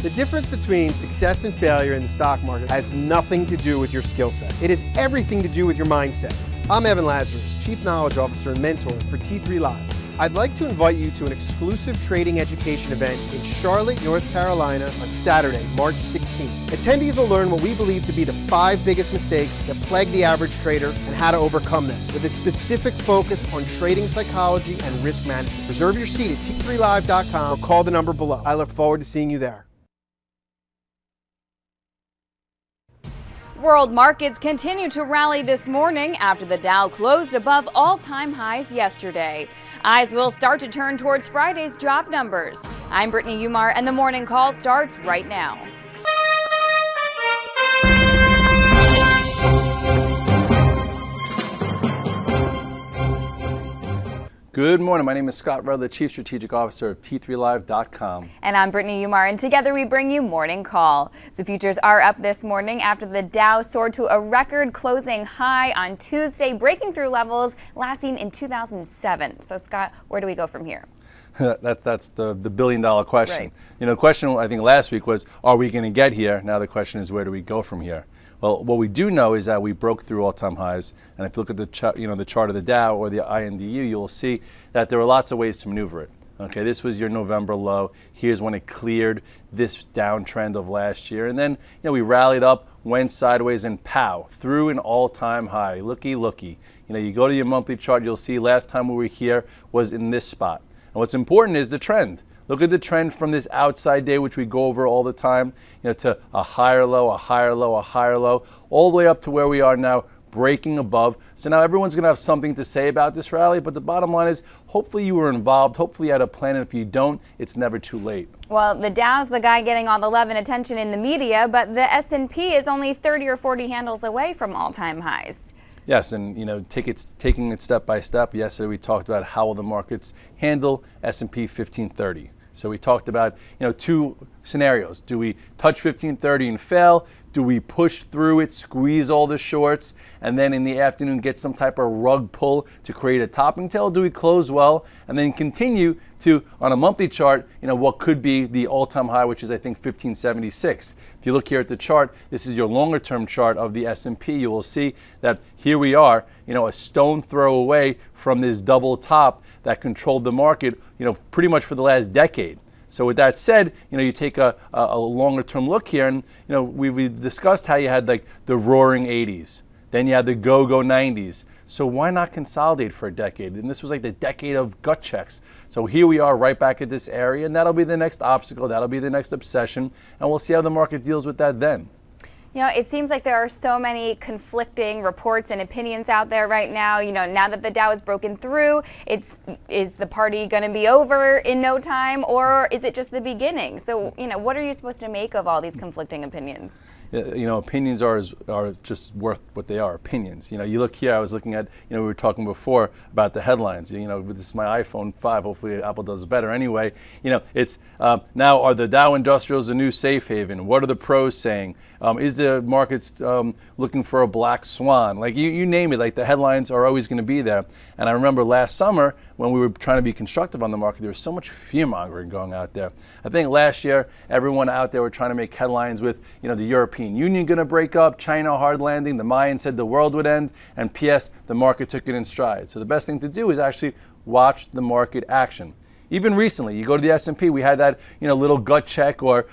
The difference between success and failure in the stock market has nothing to do with your skill set. It has everything to do with your mindset. I'm Evan Lazarus, Chief Knowledge Officer and Mentor for T3 Live. I'd like to invite you to an exclusive trading education event in Charlotte, North Carolina on Saturday, March 16th. Attendees will learn what we believe to be the 5 biggest mistakes that plague the average trader and how to overcome them, with a specific focus on trading psychology and risk management. Reserve your seat at t3live.com or call the number below. I look forward to seeing you there. World markets continue to rally this morning after the Dow closed above all-time highs yesterday. Eyes will start to turn towards Friday's job numbers. I'm Brittany Umar, and the morning call starts right now. Good morning. My name is Scott Rudd, the Chief Strategic Officer of T3Live.com. And I'm Brittany Umar, and together we bring you Morning Call. So futures are up this morning after the Dow soared to a record closing high on Tuesday, breaking through levels lasting in 2007. So Scott, where do we go from here? That's the billion-dollar question. Right. You know, the question I think last week was, are we going to get here? Now the question is, where do we go from here? Well, what we do know is that we broke through all-time highs, and if you look at the chart of the Dow or the INDU, you'll see that there are lots of ways to maneuver it. Okay, this was your November low. Here's when it cleared this downtrend of last year, and then we rallied up, went sideways, and pow, through an all-time high. Looky. You go to your monthly chart, you'll see last time we were here was in this spot. And what's important is the trend. Look at the trend from this outside day, which we go over all the time, to a higher low, a higher low, a higher low, all the way up to where we are now, breaking above. So now everyone's going to have something to say about this rally, but the bottom line is hopefully you were involved, hopefully you had a plan, and if you don't, it's never too late. Well, the Dow's the guy getting all the love and attention in the media, but the S&P is only 30 or 40 handles away from all-time highs. Yes, and taking it step by step. Yesterday we talked about how will the markets handle S&P 1530. So we talked about two scenarios. Do we touch 1530 and fail? Do we push through it, squeeze all the shorts, and then in the afternoon get some type of rug pull to create a topping tail? Do we close well and then continue to, on a monthly chart, what could be the all-time high, which is I think 1576. If you look here at the chart, this is your longer-term chart of the S&P. You will see that here we are, a stone throw away from this double top that controlled the market, pretty much for the last decade. So with that said, you take a longer-term look here, and we discussed how you had like the roaring 80s, then you had the go-go 90s. So why not consolidate for a decade? And this was like the decade of gut checks. So here we are right back at this area, and that'll be the next obstacle, that'll be the next obsession, and we'll see how the market deals with that then. It seems like there are so many conflicting reports and opinions out there right now. Now that the Dow is broken through, is the party going to be over in no time, or is it just the beginning? So, what are you supposed to make of all these conflicting opinions? Opinions are just worth what they are, opinions. You look here, I was looking at, we were talking before about the headlines. This is my iPhone 5, hopefully Apple does better anyway. It's now, are the Dow Industrials a new safe haven? What are the pros saying? Is the markets looking for a black swan? Like you name it, like the headlines are always going to be there. And I remember last summer when we were trying to be constructive on the market, there was so much fear-mongering going out there. I think last year, everyone out there were trying to make headlines with, the European Union going to break up, China hard landing, the Mayans said the world would end, and P.S., the market took it in stride. So the best thing to do is actually watch the market action. Even recently, you go to the S&P, we had that little gut check or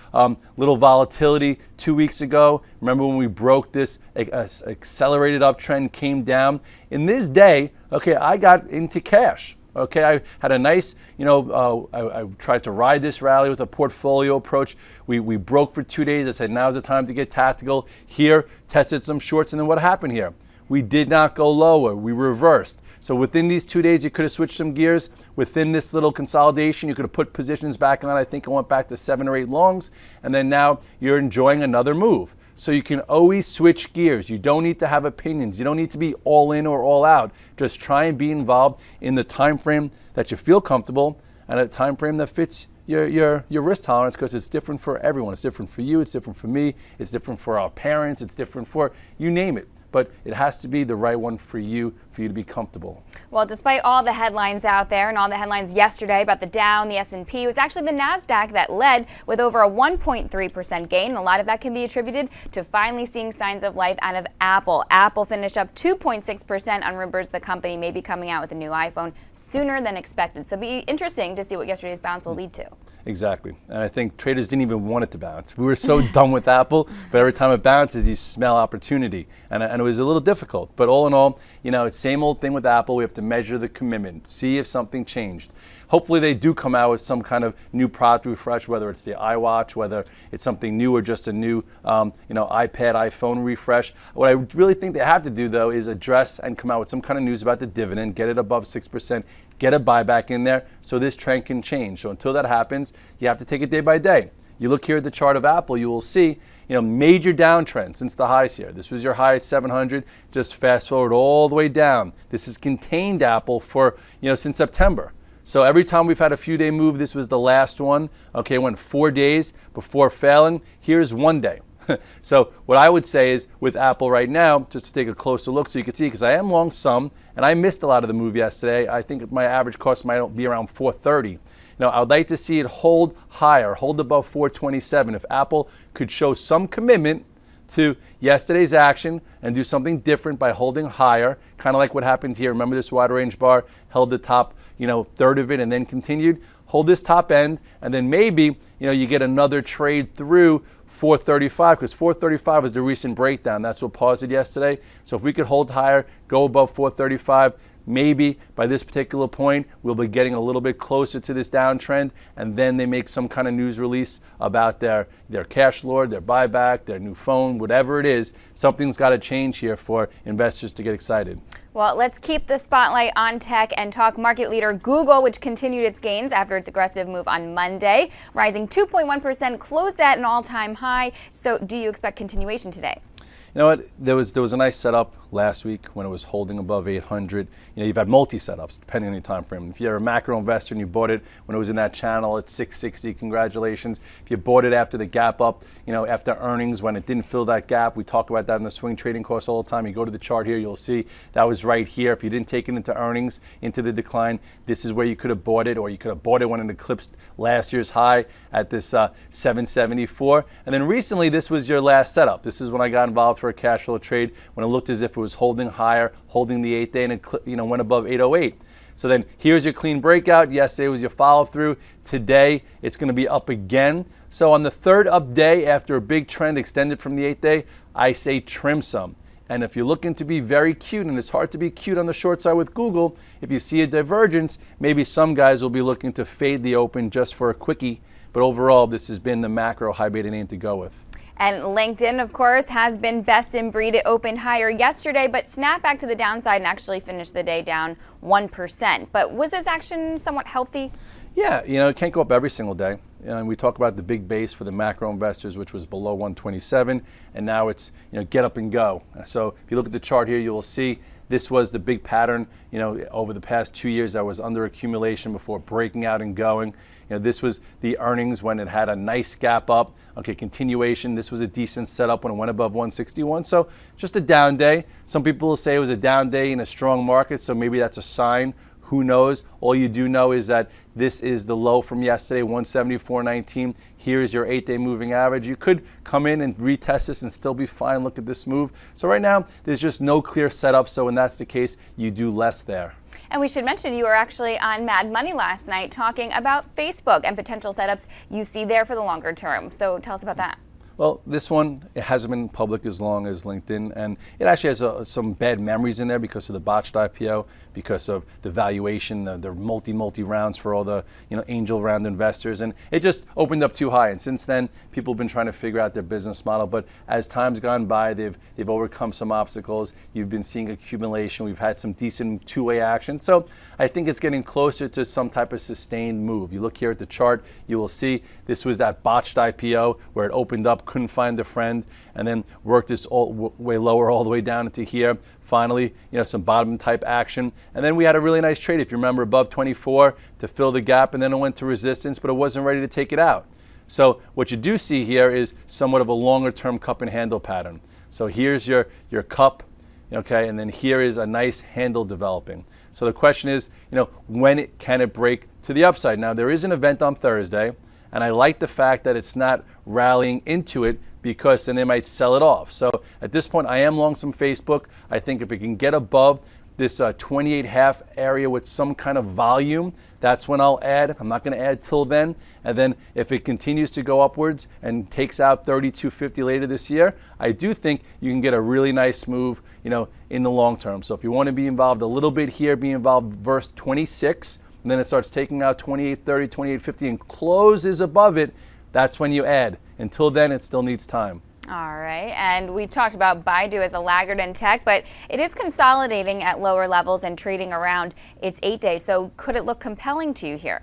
little volatility 2 weeks ago. Remember when we broke this accelerated uptrend, came down? In this day, I got into cash. Okay, I had a nice, I tried to ride this rally with a portfolio approach. We broke for 2 days. I said, now's the time to get tactical. Here, tested some shorts, and then what happened here? We did not go lower. We reversed. So within these 2 days, you could have switched some gears. Within this little consolidation, you could have put positions back on. I think I went back to 7 or 8 longs, and then now you're enjoying another move. So you can always switch gears. You don't need to have opinions. You don't need to be all in or all out. Just try and be involved in the time frame that you feel comfortable and a time frame that fits your risk tolerance, because it's different for everyone. It's different for you. It's different for me. It's different for our parents. It's different for you name it. but it has to be the right one for you to be comfortable. Well, despite all the headlines out there and all the headlines yesterday about the Dow and the S&P, it was actually the NASDAQ that led with over a 1.3% gain. A lot of that can be attributed to finally seeing signs of life out of Apple. Apple finished up 2.6% on rumors the company may be coming out with a new iPhone sooner than expected. So it'll be interesting to see what yesterday's bounce will lead to. Exactly. And I think traders didn't even want it to bounce. We were so done with Apple, but every time it bounces, you smell opportunity. And it was a little difficult. But all in all, it's same old thing with Apple. We have to measure the commitment, see if something changed. Hopefully they do come out with some kind of new product refresh, whether it's the iWatch, whether it's something new or just a new iPad, iPhone refresh. What I really think they have to do, though, is address and come out with some kind of news about the dividend, get it above 6%, get a buyback in there so this trend can change. So until that happens, you have to take it day by day. You look here at the chart of Apple, you will see major downtrend since the highs here. This was your high at 700. Just fast forward all the way down. This has contained Apple for since September. So every time we've had a few day move, this was the last one. Okay, it went 4 days before failing. Here's 1 day. So what I would say is with Apple right now, just to take a closer look so you can see, because I am long some and I missed a lot of the move yesterday. I think my average cost might be around 430. I would like to see it hold higher, hold above 427. If Apple could show some commitment to yesterday's action and do something different by holding higher, kind of like what happened here. Remember this wide range bar held the top, third of it and then continued. Hold this top end, and then maybe, you get another trade through 435, because 435 was the recent breakdown. That's what paused it yesterday. So if we could hold higher, go above 435, maybe by this particular point, we'll be getting a little bit closer to this downtrend, and then they make some kind of news release about their cash lord, their buyback, their new phone, whatever it is. Something's got to change here for investors to get excited. Well, let's keep the spotlight on tech and talk market leader Google, which continued its gains after its aggressive move on Monday, rising 2.1%, closed at an all-time high. So do you expect continuation today? You know what? There was a nice setup last week when it was holding above 800. You've had multi-setups depending on your time frame. If you're a macro investor and you bought it when it was in that channel at 660, congratulations. If you bought it after the gap up, after earnings when it didn't fill that gap, we talk about that in the swing trading course all the time. You go to the chart here, you'll see that was right here. If you didn't take it into earnings, into the decline, this is where you could have bought it, or you could have bought it when it eclipsed last year's high at this 774. And then recently, this was your last setup. This is when I got involved for a cash flow trade when it looked as if it was holding higher, holding the 8 day, and it went above 808. So then here's your clean breakout. Yesterday was your follow through. Today it's going to be up again. So on the third up day after a big trend extended from the 8 day, I say trim some. And if you're looking to be very cute, and it's hard to be cute on the short side with Google, if you see a divergence, maybe some guys will be looking to fade the open just for a quickie. But overall, this has been the macro high beta name to go with. And LinkedIn, of course, has been best in breed. It opened higher yesterday, but snapped back to the downside and actually finished the day down 1%. But was this action somewhat healthy? Yeah, it can't go up every single day. And we talk about the big base for the macro investors, which was below 127, and now it's get up and go. So if you look at the chart here, you will see this was the big pattern, over the past 2 years that was under accumulation before breaking out and going. This was the earnings when it had a nice gap up. Okay, continuation. This was a decent setup when it went above 161. So just a down day. Some people will say it was a down day in a strong market, so maybe that's a sign. Who knows? All you do know is that this is the low from yesterday, 174.19. Here is your 8 day moving average. You could come in and retest this and still be fine. Look at this move. So right now, there's just no clear setup. So when that's the case, you do less there. And we should mention you were actually on Mad Money last night talking about Facebook and potential setups you see there for the longer term. So tell us about that. Well, this one, it hasn't been public as long as LinkedIn, and it actually has some bad memories in there because of the botched IPO, because of the valuation, the multi rounds for all the angel round investors, and it just opened up too high. And since then, people have been trying to figure out their business model. But as time's gone by, they've overcome some obstacles. You've been seeing accumulation. We've had some decent two-way action. So I think it's getting closer to some type of sustained move. You look here at the chart, you will see this was that botched IPO where it opened up, couldn't find a friend, and then worked this all way lower all the way down into here. Finally, some bottom type action. And then we had a really nice trade, if you remember, above 24 to fill the gap, and then it went to resistance, but it wasn't ready to take it out. So what you do see here is somewhat of a longer term cup and handle pattern. So here's your cup. okay, and then here is a nice handle developing. So the question is, when can it break to the upside? Now, there is an event on Thursday, and I like the fact that it's not rallying into it, because then they might sell it off. So at this point, I am long some Facebook. I think if it can get above this 28.5 area with some kind of volume, that's when I'll add. I'm not going to add till then. And then if it continues to go upwards and takes out 32.50 later this year, I do think you can get a really nice move, in the long term. So if you want to be involved a little bit here, be involved verse 26, and then it starts taking out 28.30, 28.50 and closes above it, that's when you add. Until then, it still needs time. All right, and we've talked about Baidu as a laggard in tech, but it is consolidating at lower levels and trading around its 8-day. So could it look compelling to you here?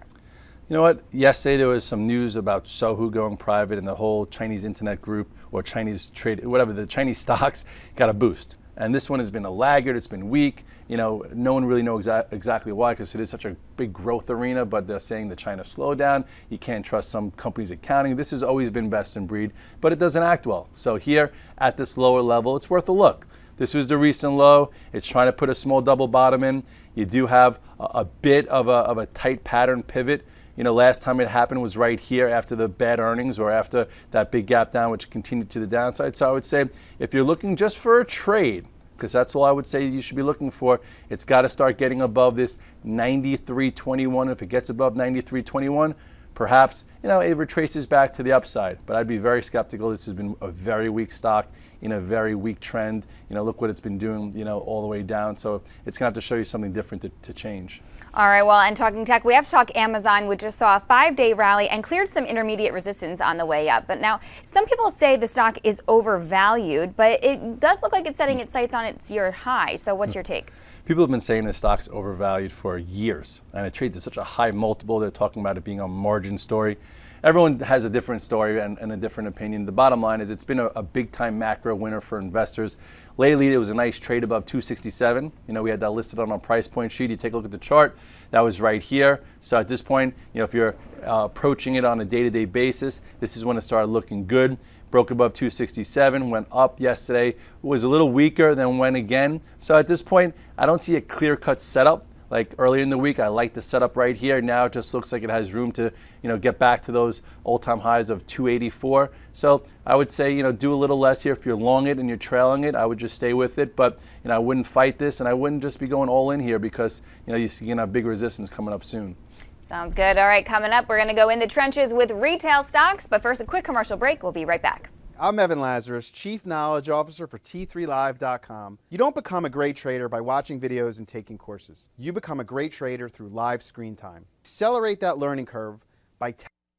You know what? Yesterday there was some news about Sohu going private, and the whole Chinese internet group, or Chinese trade, whatever, the Chinese stocks got a boost. And this one has been a laggard. It's been weak. No one really knows exactly why, because it is such a big growth arena, but they're saying the China slowdown. You can't trust some companies' accounting. This has always been best in breed, but it doesn't act well. So here at this lower level, it's worth a look. This was the recent low. It's trying to put a small double bottom in. You do have a bit of a tight pattern pivot. Last time it happened was right here after the bad earnings, or after that big gap down, which continued to the downside. So I would say if you're looking just for a trade, because that's all I would say you should be looking for, it's got to start getting above this 93.21. If it gets above 93.21, perhaps it retraces back to the upside. But I'd be very skeptical. This has been a very weak stock in a very weak trend. Look what it's been doing, all the way down. So it's going to have to show you something different to change. All right, well, and talking tech, we have to talk Amazon, which just saw a 5-day rally and cleared some intermediate resistance on the way up. But now, some people say the stock is overvalued, but it does look like it's setting its sights on its year high. So what's your take? People have been saying this stock's overvalued for years, and it trades at such a high multiple. They're talking about it being a margin story. Everyone has a different story and a different opinion. The bottom line is it's been a big-time macro winner for investors. Lately, it was a nice trade above 267. We had that listed on our price point sheet. You take a look at the chart. That was right here. So at this point, if you're approaching it on a day-to-day basis, this is when it started looking good. Broke above 267, went up yesterday. Was a little weaker, then went again. So at this point, I don't see a clear-cut setup. Like earlier in the week, I like the setup right here. Now it just looks like it has room to, get back to those all-time highs of 284. So I would say, do a little less here. If you're long it and you're trailing it, I would just stay with it. But, I wouldn't fight this, and I wouldn't just be going all in here, because, you're going to have big resistance coming up soon. Sounds good. All right, coming up, we're going to go in the trenches with retail stocks. But first, a quick commercial break. We'll be right back. I'm Evan Lazarus, Chief Knowledge Officer for T3Live.com. You don't become a great trader by watching videos and taking courses. You become a great trader through live screen time. Accelerate that learning curve by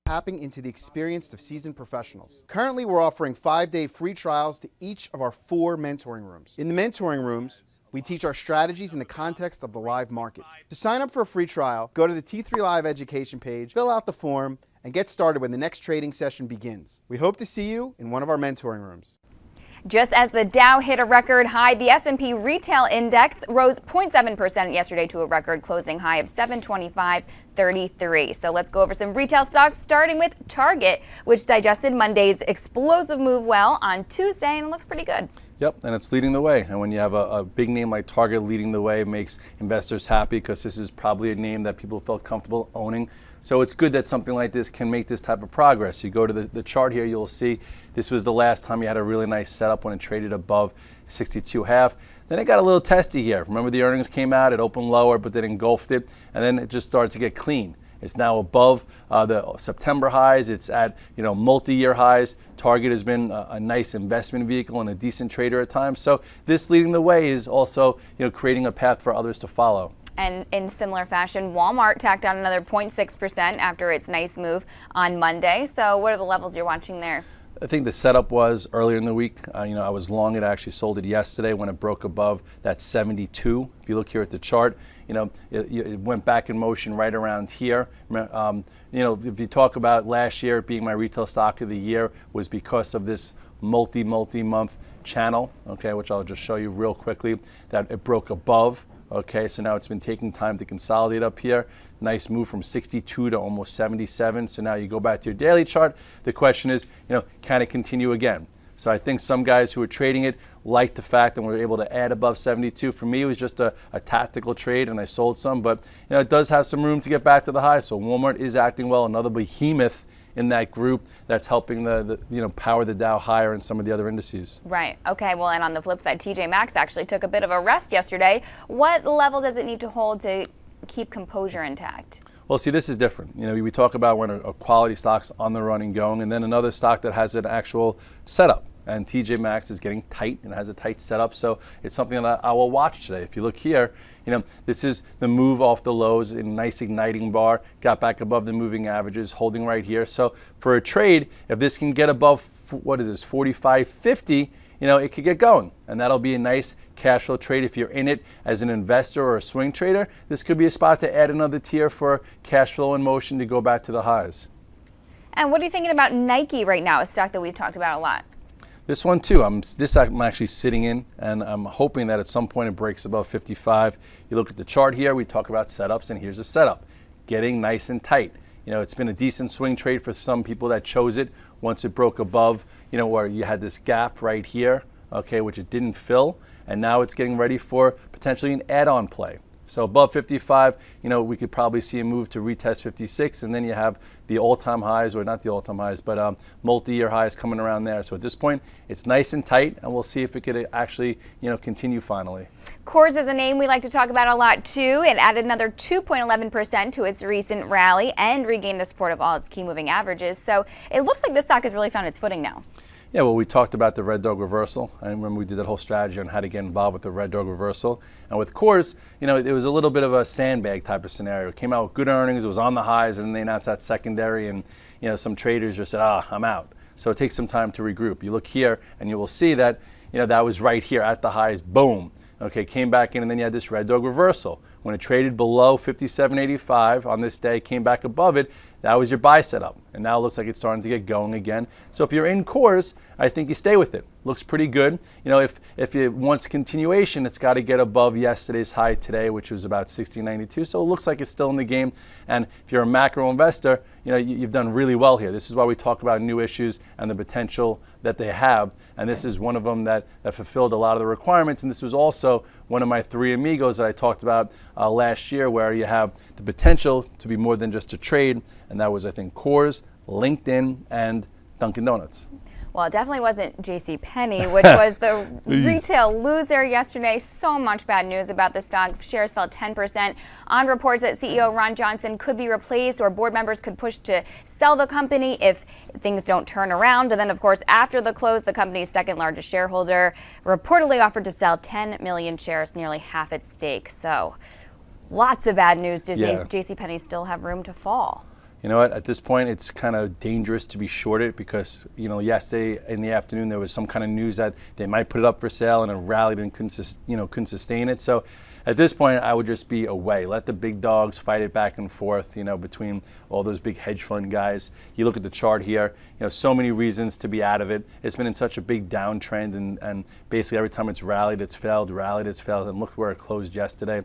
tapping into the experience of seasoned professionals. Currently, we're offering 5-day free trials to each of our 4 mentoring rooms. In the mentoring rooms, we teach our strategies in the context of the live market. To sign up for a free trial, go to the T3 Live education page, fill out the form, and get started when the next trading session begins. We hope to see you in one of our mentoring rooms. Just as the Dow hit a record high, the S&P Retail Index rose 0.7% yesterday to a record closing high of 725.33. So let's go over some retail stocks, starting with Target, which digested Monday's explosive move well on Tuesday and looks pretty good. Yep, and it's leading the way. And when you have a big name like Target leading the way, it makes investors happy, because this is probably a name that people felt comfortable owning. So it's good that something like this can make this type of progress. You go to the chart here, you'll see this was the last time you had a really nice setup when it traded above 62.5. Then it got a little testy here. Remember, the earnings came out, it opened lower, but then engulfed it, and then it just started to get clean. It's now above the September highs. It's at multi-year highs. Target has been a nice investment vehicle and a decent trader at times. So this leading the way is also creating a path for others to follow. And in similar fashion, Walmart tacked on another 0.6% after its nice move on Monday. So what are the levels you're watching there? I think the setup was earlier in the week. I was long it. I actually sold it yesterday when it broke above that 72. If you look here at the chart, it went back in motion right around here. If you talk about last year being my retail stock of the year, was because of this multi-month channel, okay, which I'll just show you real quickly, that it broke above. Okay, so now it's been taking time to consolidate up here. Nice move from 62 to almost 77. So now you go back to your daily chart. The question is, can it continue again? So I think some guys who are trading it like the fact that we're able to add above 72. For me, it was just a tactical trade, and I sold some. But it does have some room to get back to the high. So Walmart is acting well, another behemoth in that group that's helping the power the Dow higher in some of the other indices. Right. Okay. Well, and on the flip side, TJ Maxx actually took a bit of a rest yesterday. What level does it need to hold to keep composure intact? Well, see, this is different. We talk about when a quality stock's on the run and going, and then another stock that has an actual setup. And TJ Maxx is getting tight and has a tight setup, so it's something that I will watch today. If you look here, this is the move off the lows in a nice igniting bar, got back above the moving averages, holding right here. So for a trade, if this can get above, 45.50, it could get going, and that'll be a nice cash flow trade. If you're in it as an investor or a swing trader, this could be a spot to add another tier for cash flow in motion to go back to the highs. And what are you thinking about Nike right now, a stock that we've talked about a lot? This one too, I'm actually sitting in, and I'm hoping that at some point it breaks above 55. You look at the chart here, we talk about setups, and here's a setup, getting nice and tight. It's been a decent swing trade for some people that chose it once it broke above, where you had this gap right here, okay, which it didn't fill, and now it's getting ready for potentially an add-on play. So above 55, we could probably see a move to retest 56, and then you have the all-time highs, or not the all-time highs, but multi-year highs coming around there. So at this point, it's nice and tight, and we'll see if it could actually, continue finally. Coors is a name we like to talk about a lot too. It added another 2.11% to its recent rally and regained the support of all its key moving averages. So it looks like this stock has really found its footing now. Yeah, well, we talked about the Red Dog reversal. I remember we did that whole strategy on how to get involved with the Red Dog reversal. And with Coors, it was a little bit of a sandbag type of scenario. It came out with good earnings, it was on the highs, and then they announced that secondary, and some traders just said, I'm out. So it takes some time to regroup. You look here, and you will see that that was right here at the highs, boom. Okay, came back in, and then you had this Red Dog reversal. When it traded below 57.85 on this day, came back above it, that was your buy setup. And now it looks like it's starting to get going again. So if you're in Coors, I think you stay with it. Looks pretty good. If it wants continuation, it's got to get above yesterday's high today, which was about 60.92. So it looks like it's still in the game. And if you're a macro investor, you've done really well here. This is why we talk about new issues and the potential that they have. And this is one of them that fulfilled a lot of the requirements. And this was also one of my three amigos that I talked about last year, where you have the potential to be more than just a trade. And that was, I think, Coors, LinkedIn, and Dunkin' Donuts. Well, it definitely wasn't JCPenney, which was the retail loser yesterday. So much bad news about the stock. Shares fell 10% on reports that CEO Ron Johnson could be replaced, or board members could push to sell the company if things don't turn around. And then, of course, after the close, the company's second largest shareholder reportedly offered to sell 10 million shares, nearly half its stake. So lots of bad news. Does JCPenney still have room to fall? You know what, at this point, it's kind of dangerous to be shorted because, yesterday in the afternoon, there was some kind of news that they might put it up for sale and it rallied and couldn't sustain it. So at this point, I would just be away. Let the big dogs fight it back and forth, between all those big hedge fund guys. You look at the chart here, so many reasons to be out of it. It's been in such a big downtrend, and basically every time it's rallied, it's failed, and look where it closed yesterday.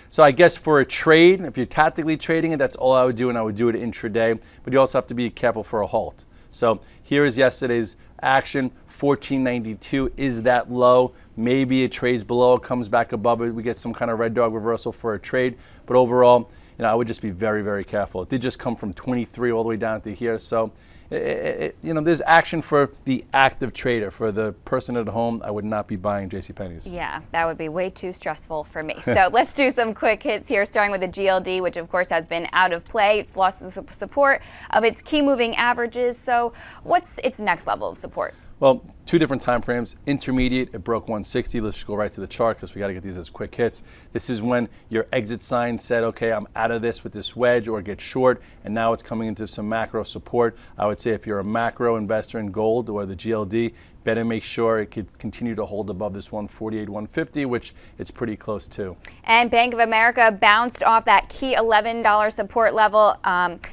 So I guess for a trade, if you're tactically trading it, that's all I would do, and I would do it intraday. But you also have to be careful for a halt. So here is yesterday's action, 14.92. Is that low? Maybe it trades below, it comes back above it. We get some kind of Red Dog reversal for a trade. But overall, I would just be very, very careful. It did just come from 23 all the way down to here. So there's action for the active trader. For the person at home, I would not be buying JCPenney's. Yeah, that would be way too stressful for me. So let's do some quick hits here, starting with the GLD, which of course has been out of play. It's lost the support of its key moving averages. So what's its next level of support? Well, two different time frames. Intermediate, it broke 160. Let's go right to the chart because we got to get these as quick hits. This is when your exit sign said, okay, I'm out of this with this wedge, or get short, and now it's coming into some macro support. I would say if you're a macro investor in gold or the GLD, better make sure it could continue to hold above this 148, 150, which it's pretty close to. And Bank of America bounced off that key $11 support level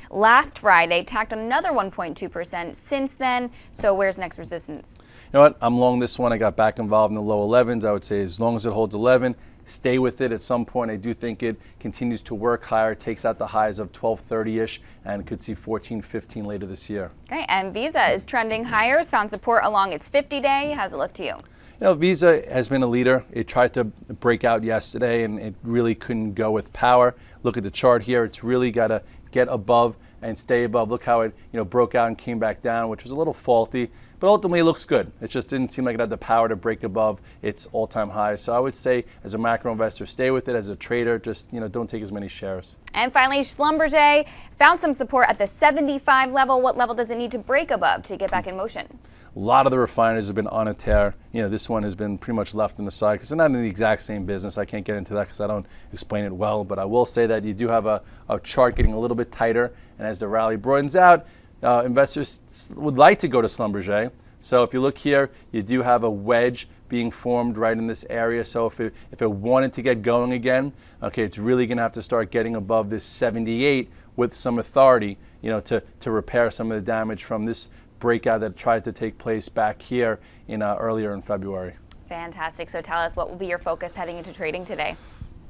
last Friday, tacked another 1.2% since then. So where's next resistance? You know what? I'm long this one. I got back involved in the low 11s. I would say as long as it holds 11, stay with it. At some point, I do think it continues to work higher, takes out the highs of 1230-ish, and could see 1415 later this year. Okay, and Visa is trending higher, has found support along its 50-day. How's it look to you? You know, Visa has been a leader. It tried to break out yesterday, and it really couldn't go with power. Look at the chart here. It's really got to get above and stay above. Look how it broke out and came back down, which was a little faulty, but ultimately it looks good. It just didn't seem like it had the power to break above its all-time high. So I would say, as a macro investor, stay with it. As a trader, just don't take as many shares. And finally, Schlumberger found some support at the 75 level. What level does it need to break above to get back in motion? A lot of the refineries have been on a tear. This one has been pretty much left on the side because they're not in the exact same business. I can't get into that because I don't explain it well, but I will say that you do have a chart getting a little bit tighter, and as the rally broadens out, investors would like to go to Schlumberger. So if you look here, you do have a wedge being formed right in this area. So if it wanted to get going again, okay, it's really going to have to start getting above this 78 with some authority, to repair some of the damage from this breakout that tried to take place back here earlier in February. Fantastic. So tell us, what will be your focus heading into trading today?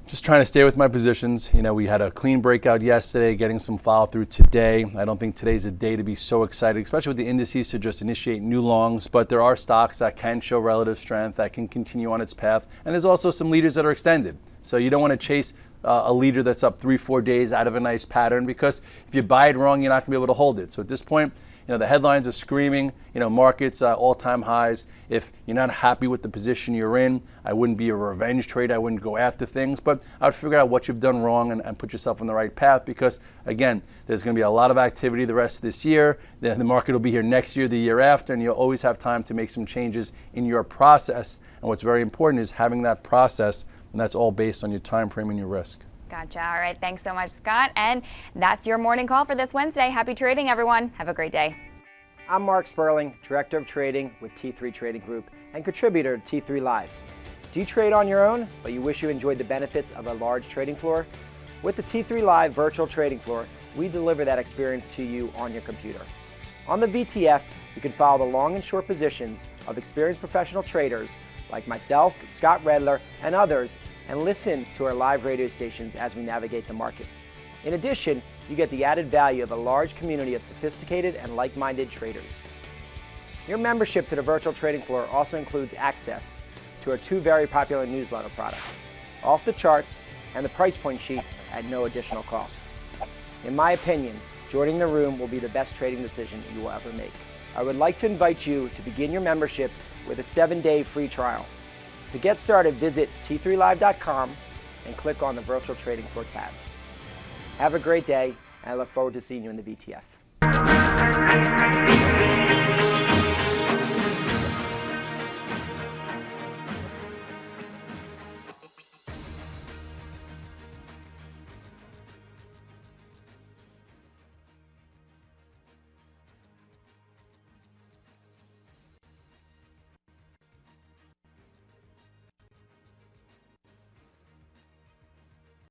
Just trying to stay with my positions. We had a clean breakout yesterday, getting some follow through today. I don't think today's a day to be so excited, especially with the indices to just initiate new longs, but there are stocks that can show relative strength, that can continue on its path, and there's also some leaders that are extended. So you don't want to chase a leader that's up 3-4 days out of a nice pattern, because if you buy it wrong, you're not going to be able to hold it. So at this point, the headlines are screaming, markets all-time highs. If you're not happy with the position you're in, I wouldn't be a revenge trader. I wouldn't go after things, but I would figure out what you've done wrong and put yourself on the right path, because, again, there's going to be a lot of activity the rest of this year. The market will be here next year, the year after, and you'll always have time to make some changes in your process. And what's very important is having that process, and that's all based on your time frame and your risk. Gotcha. All right. Thanks so much, Scott. And that's your morning call for this Wednesday. Happy trading, everyone. Have a great day. I'm Mark Sperling, Director of Trading with T3 Trading Group and contributor to T3 Live. Do you trade on your own, but you wish you enjoyed the benefits of a large trading floor? With the T3 Live virtual trading floor, we deliver that experience to you on your computer. On the VTF, you can follow the long and short positions of experienced professional traders like myself, Scott Redler, and others, and listen to our live radio stations as we navigate the markets. In addition, you get the added value of a large community of sophisticated and like-minded traders. Your membership to the virtual trading floor also includes access to our 2 very popular newsletter products, Off the Charts and the Price Point Sheet, at no additional cost. In my opinion, joining the room will be the best trading decision you will ever make. I would like to invite you to begin your membership with a 7-day free trial. To get started, visit t3live.com and click on the Virtual Trading Floor tab. Have a great day, and I look forward to seeing you in the VTF.